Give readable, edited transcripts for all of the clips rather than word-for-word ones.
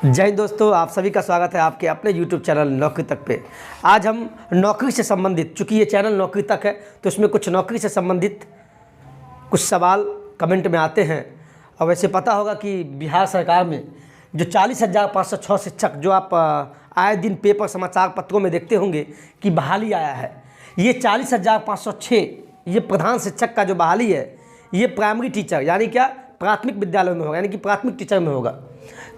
जय हिंद दोस्तों, आप सभी का स्वागत है आपके अपने YouTube चैनल नौकरी तक पे। आज हम नौकरी से संबंधित, चूँकि ये चैनल नौकरी तक है तो इसमें कुछ नौकरी से संबंधित कुछ सवाल कमेंट में आते हैं। और वैसे पता होगा कि बिहार सरकार में जो 40,506 शिक्षक जो आप आए दिन पेपर समाचार पत्रों में देखते होंगे कि बहाली आया है, ये 40,506 ये प्रधान शिक्षक का जो बहाली है ये प्राइमरी टीचर यानी क्या प्राथमिक विद्यालय में होगा, यानी कि प्राथमिक टीचर में होगा।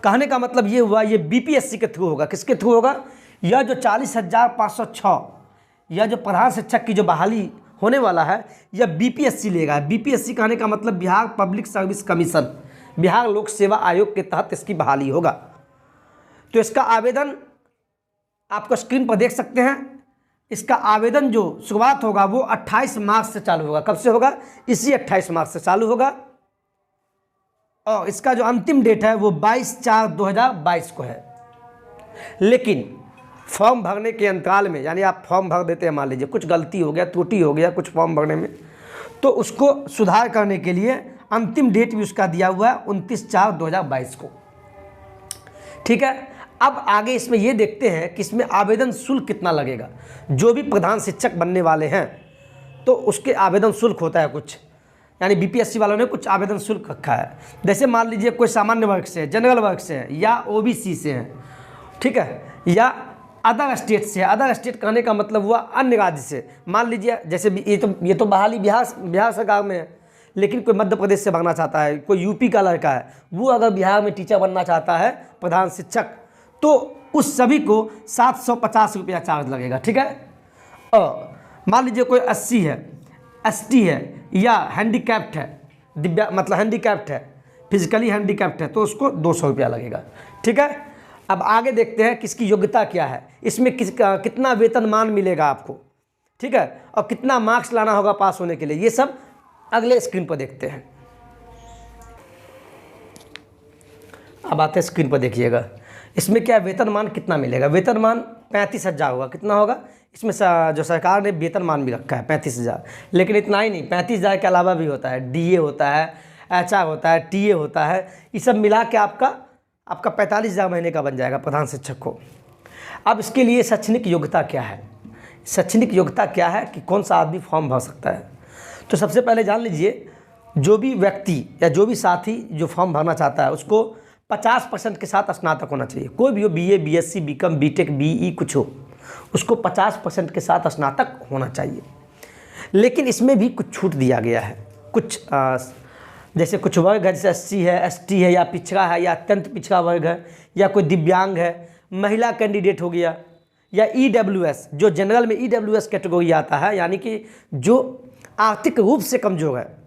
कहने का मतलब ये हुआ ये बीपीएससी के थ्रू होगा। किसके थ्रू होगा? यह जो 40,506 यह जो प्रधान शिक्षक की जो बहाली होने वाला है यह बीपीएससी लेगा। बीपीएससी कहने का मतलब Bihar public service commission, Bihar लोक सेवा आयोग के तहत इसकी बहाली होगा। तो इसका आवेदन आपको स्क्रीन पर देख सकते हैं। इसका आवेदन जो शुरुआत होगा वो 28 मार्च से चालू होगा। कब से होगा? इसी 28 मार्च से चालू होगा। और इसका जो अंतिम डेट है वो 22/4/2022 को है। लेकिन फॉर्म भरने के अंतराल में, यानी आप फॉर्म भर देते हैं, मान लीजिए कुछ गलती हो गया, त्रुटि हो गया कुछ फॉर्म भरने में, तो उसको सुधार करने के लिए अंतिम डेट भी उसका दिया हुआ है 29/4/2022 को। ठीक है, अब आगे इसमें ये देखते हैं कि इसमें आवेदन शुल्क कितना लगेगा। जो भी प्रधान शिक्षक बनने वाले हैं तो उसके आवेदन शुल्क होता है कुछ, यानी बीपीएससी वालों ने कुछ आवेदन शुल्क रखा है। जैसे मान लीजिए कोई सामान्य वर्ग से है, जनरल वर्ग से है, या ओबीसी से है, ठीक है, या अदर स्टेट से है। अदर स्टेट कहने का मतलब हुआ अन्य राज्य से। मान लीजिए जैसे ये तो बहाली बिहार सरकार में है, लेकिन कोई मध्य प्रदेश से भरना चाहता है, कोई यूपी का लड़का है, वो अगर बिहार में टीचर बनना चाहता है प्रधान शिक्षक, तो उस सभी को 750 रुपया चार्ज लगेगा। ठीक है, और मान लीजिए कोई 80 है, एसटी है, या हैंडीकैप्ट है, दिव्या मतलब हैंडीकैप्ट है, फिजिकली हैंडीकैप्ट है, तो उसको 200 रुपया लगेगा। ठीक है, अब आगे देखते हैं किसकी योग्यता क्या है, इसमें कितना वेतनमान मिलेगा आपको, ठीक है, और कितना मार्क्स लाना होगा पास होने के लिए, ये सब अगले स्क्रीन पर देखते हैं। अब आते हैं स्क्रीन पर, देखिएगा इसमें क्या वेतनमान कितना मिलेगा। वेतनमान 35,000 होगा। कितना होगा? इसमें जो सरकार ने वेतनमान भी रखा है 35,000। लेकिन इतना ही नहीं, 35,000 के अलावा भी होता है, डीए होता है, एचआर होता है, टीए होता है, ये सब मिला के आपका 45,000 महीने का बन जाएगा प्रधान शिक्षक को। अब इसके लिए शैक्षणिक योग्यता क्या है? शैक्षणिक योग्यता क्या है कि कौन सा आदमी फॉर्म भर सकता है? तो सबसे पहले जान लीजिए, जो भी व्यक्ति या जो भी साथी जो फॉर्म भरना चाहता है उसको 50% के साथ स्नातक होना चाहिए। कोई भी हो, BA, BSc, BCom, BTech, BE कुछ हो, उसको 50% के साथ स्नातक होना चाहिए। लेकिन इसमें भी कुछ छूट दिया गया है। कुछ जैसे कुछ वर्ग है, जैसे एससी है, एसटी है, या पिछड़ा है, या अत्यंत पिछड़ा वर्ग है, या कोई दिव्यांग है, महिला कैंडिडेट हो गया, या ईडब्ल्यूएस, जो जनरल में ईडब्ल्यूएस कैटेगरी आता है, यानी कि जो आर्थिक रूप से कमजोर है,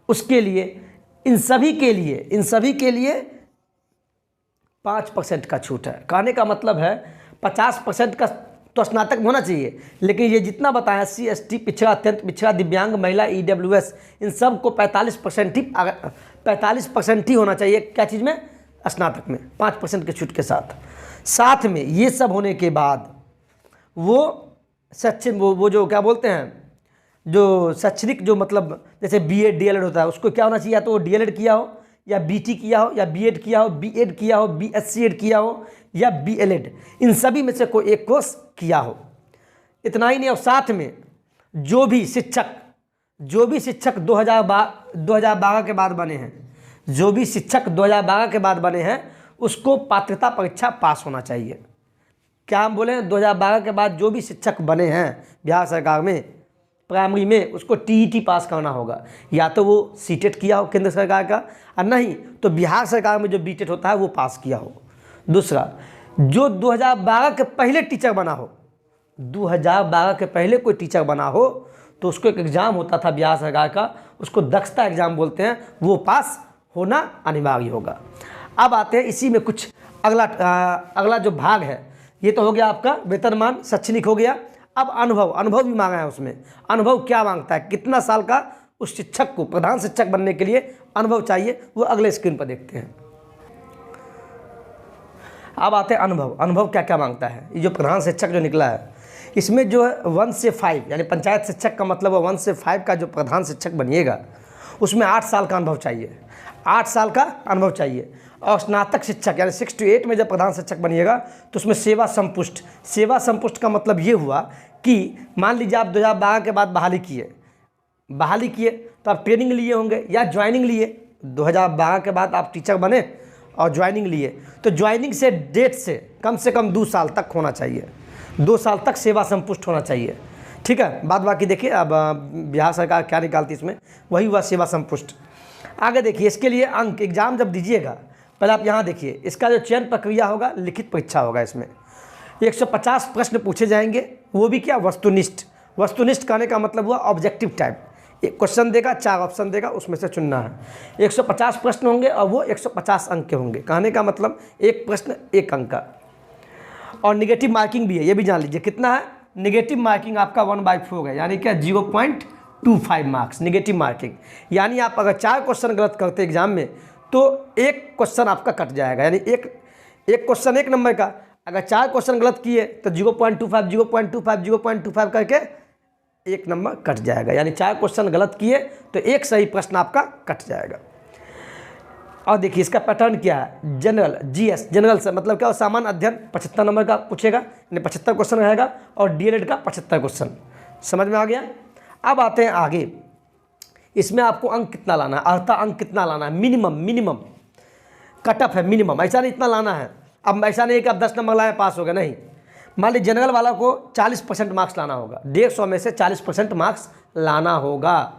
उसके लिए, इन सभी के लिए 5% का छूट है। कहने का मतलब है 50% का तो स्नातक होना चाहिए, लेकिन ये जितना बताया सी, एसटी, पिछड़ा, अत्यंत पिछड़ा, दिव्यांग, महिला, ईडब्ल्यूएस, इन सब को 45% ही होना चाहिए। क्या चीज़ में? स्नातक में, 5% के छूट के साथ। साथ में ये सब होने के बाद वो जो क्या बोलते हैं, जो शैक्षणिक जो मतलब जैसे बीएड डीएलएड होता है, उसको क्या होना चाहिए? या तो वो डीएलएड किया हो, या बीटी किया हो, या बीएड किया हो, बीएड किया हो, बीएससी किया हो, या बीएलएड, इन सभी में से कोई एक कोर्स किया हो। इतना ही नहीं, और साथ में जो भी शिक्षक 2012 के बाद बने हैं, जो भी शिक्षक 2012 के बाद बने हैं, उसको पात्रता परीक्षा पास होना चाहिए। क्या हम बोले? 2012 के बाद जो भी शिक्षक बने हैं बिहार सरकार में प्राइमरी में, उसको टीईटी पास करना होगा। या तो वो सीटेट किया हो केंद्र सरकार का, और नहीं तो बिहार सरकार में जो बीटेट होता है वो पास किया हो। दूसरा, जो 2012 के पहले टीचर बना हो, 2012 के पहले कोई टीचर बना हो, तो उसको एक एग्ज़ाम होता था बिहार सरकार का, उसको दक्षता एग्ज़ाम बोलते हैं, वो पास होना अनिवार्य होगा। अब आते हैं इसी में कुछ अगला जो भाग है, ये तो हो गया आपका वेतनमान, शैक्षणिक हो गया। अब अनुभव भी मांगा है उसमें। अनुभव क्या मांगता है? कितना साल का उस शिक्षक को, प्रधान शिक्षक बनने के लिए अनुभव चाहिए, वो अगले स्क्रीन पर देखते हैं। अब आते हैं अनुभव क्या क्या मांगता है। ये जो प्रधान शिक्षक जो निकला है, इसमें जो है 1 से 5, यानी पंचायत शिक्षक का मतलब है 1 से 5 का जो प्रधान शिक्षक बनिएगा, उसमें 8 साल का अनुभव चाहिए। 8 साल का अनुभव चाहिए। और स्नातक शिक्षक यानी 6 to 8 में जब प्रधान शिक्षक बनिएगा तो उसमें सेवा संपुष्ट। सेवा संपुष्ट का मतलब ये हुआ कि मान लीजिए आप 2012 के बाद बहाली किए तो आप ट्रेनिंग लिए होंगे या ज्वाइनिंग लिए। 2012 के बाद आप टीचर बने और ज्वाइनिंग लिए, तो ज्वाइनिंग से डेट से कम 2 साल तक होना चाहिए, 2 साल तक सेवा संपुष्ट होना चाहिए। ठीक है, बाद बाकी देखिए अब बिहार सरकार क्या निकालती है इसमें, वही हुआ सेवा संपुष्ट। आगे देखिए, इसके लिए अंक एग्जाम जब दीजिएगा, पहले आप यहाँ देखिए, इसका जो चयन प्रक्रिया होगा लिखित परीक्षा होगा। इसमें 150 प्रश्न पूछे जाएंगे, वो भी क्या, वस्तुनिष्ठ। वस्तुनिष्ठ कहने का मतलब हुआ ऑब्जेक्टिव टाइप। एक क्वेश्चन देगा, 4 ऑप्शन देगा, उसमें से चुनना है। 150 प्रश्न होंगे और वो 150 अंक के होंगे। कहने का मतलब एक प्रश्न 1 अंक का। और निगेटिव मार्किंग भी है, ये भी जान लीजिए कितना है। निगेटिव मार्किंग आपका 1/4 है, यानी क्या 0.25 मार्क्स निगेटिव मार्किंग। यानी आप अगर 4 क्वेश्चन गलत करते एग्जाम में तो 1 क्वेश्चन आपका कट जाएगा, यानी एक क्वेश्चन 1 नंबर का। अगर 4 क्वेश्चन गलत किए तो 0.25 करके 1 नंबर कट जाएगा। यानी 4 क्वेश्चन गलत किए तो 1 सही प्रश्न आपका कट जाएगा। और देखिए इसका पैटर्न क्या है, जनरल जीएस, जनरल से मतलब क्या, सामान्य अध्ययन 75 नंबर का पूछेगा, यानी 75 क्वेश्चन रहेगा, और डीएलएड का 75 क्वेश्चन। समझ में आ गया। अब आते हैं आगे, इसमें आपको अंक कितना लाना है, अर्था अंक कितना लाना है, मिनिमम कट ऑफ है मिनिमम, ऐसा नहीं इतना लाना है। अब ऐसा नहीं कि आप 10 नंबर लाए पास हो गए, नहीं। मान लीजिए जनरल वाला को 40% मार्क्स लाना होगा, 150 में से 40% मार्क्स लाना होगा,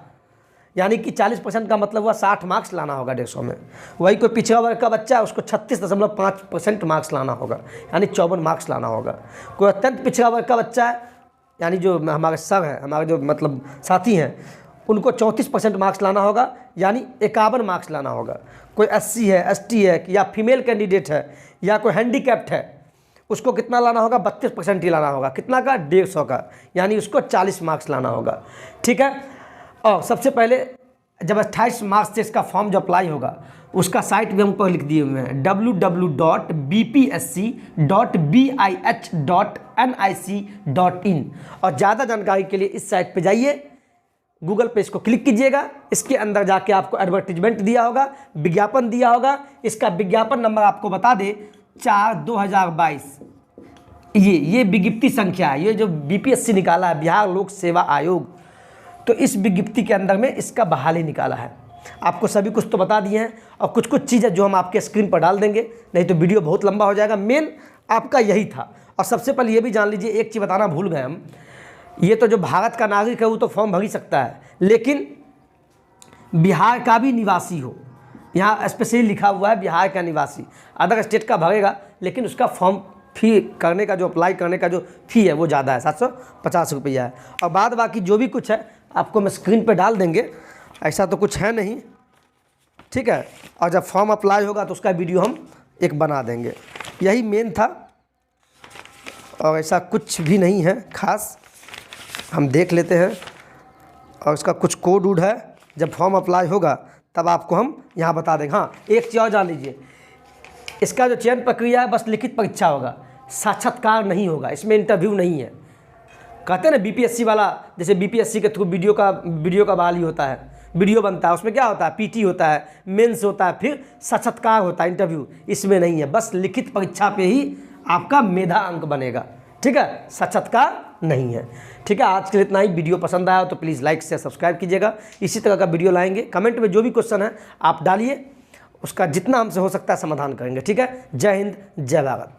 यानी कि 40% का मतलब हुआ 60 मार्क्स लाना होगा 150 में। वही कोई पिछड़ा वर्ग का बच्चा है, उसको 36.5% मार्क्स लाना होगा, यानी 54 मार्क्स लाना होगा। कोई अत्यंत पिछड़ा वर्ग का बच्चा है, यानी जो हमारे सर हैं, हमारे जो मतलब साथी हैं, उनको 34% मार्क्स लाना होगा, यानी 51 मार्क्स लाना होगा। कोई SC है, ST है, या फीमेल कैंडिडेट है, या कोई हैंडीकैप्ड है, उसको कितना लाना होगा, 32% ही लाना होगा। कितना का, 150 का, यानी उसको 40 मार्क्स लाना होगा। ठीक है। और सबसे पहले जब 28 मार्च से इसका फॉर्म जो अप्लाई होगा, उसका साइट भी हमको लिख दिए हुए हैं, www.bpsc.bih.nic.in। और ज़्यादा जानकारी के लिए इस साइट पे जाइए, गूगल पे इसको क्लिक कीजिएगा। इसके अंदर जाके आपको एडवर्टीजमेंट दिया होगा, विज्ञापन दिया होगा। इसका विज्ञापन नंबर आपको बता दे 4/2022। ये विज्ञप्ति संख्या है, ये जो बीपीएससी निकाला है, बिहार लोक सेवा आयोग, तो इस विज्ञप्ति के अंदर में इसका बहाली निकाला है। आपको सभी कुछ तो बता दिए हैं, और कुछ चीज़ें जो हम आपके स्क्रीन पर डाल देंगे, नहीं तो वीडियो बहुत लंबा हो जाएगा। मेन आपका यही था। और सबसे पहले ये भी जान लीजिए, एक चीज़ बताना भूल गए हम, ये तो जो भारत का नागरिक है वो तो फॉर्म भर ही सकता है, लेकिन बिहार का भी निवासी हो, यहाँ स्पेशली लिखा हुआ है बिहार का निवासी, अदर स्टेट का भरेगा, लेकिन उसका फॉर्म फी करने का, जो अप्लाई करने का जो फ़ी है वो ज़्यादा है, 750 रुपया है। और बाद बाकी जो भी कुछ है आपको मैं स्क्रीन पे डाल देंगे, ऐसा तो कुछ है नहीं। ठीक है। और जब फॉर्म अप्लाई होगा तो उसका वीडियो हम एक बना देंगे। यही मेन था, और ऐसा कुछ भी नहीं है खास। हम देख लेते हैं, और इसका कुछ कोड वूड है, जब फॉर्म अप्लाई होगा तब आपको हम यहाँ बता देंगे। हाँ, एक चीज़ और जान लीजिए, इसका जो चयन प्रक्रिया है बस लिखित परीक्षा होगा, साक्षात्कार नहीं होगा, इसमें इंटरव्यू नहीं है। कहते हैं ना बीपीएससी वाला, जैसे बीपीएससी के थ्रू वीडियो का बहाली होता है, वीडियो बनता है, उसमें क्या होता है, पीटी होता है, मेंस होता है, फिर साक्षात्कार होता है, इंटरव्यू। इसमें नहीं है, बस लिखित परीक्षा पे ही आपका मेधा अंक बनेगा। ठीक है, साक्षात्कार नहीं है। ठीक है, आज के लिए इतना ही। वीडियो पसंद आया तो प्लीज़ लाइक से सब्सक्राइब कीजिएगा। इसी तरह का वीडियो लाएंगे। कमेंट में जो भी क्वेश्चन है आप डालिए, उसका जितना हमसे हो सकता है समाधान करेंगे। ठीक है, जय हिंद, जय भारत।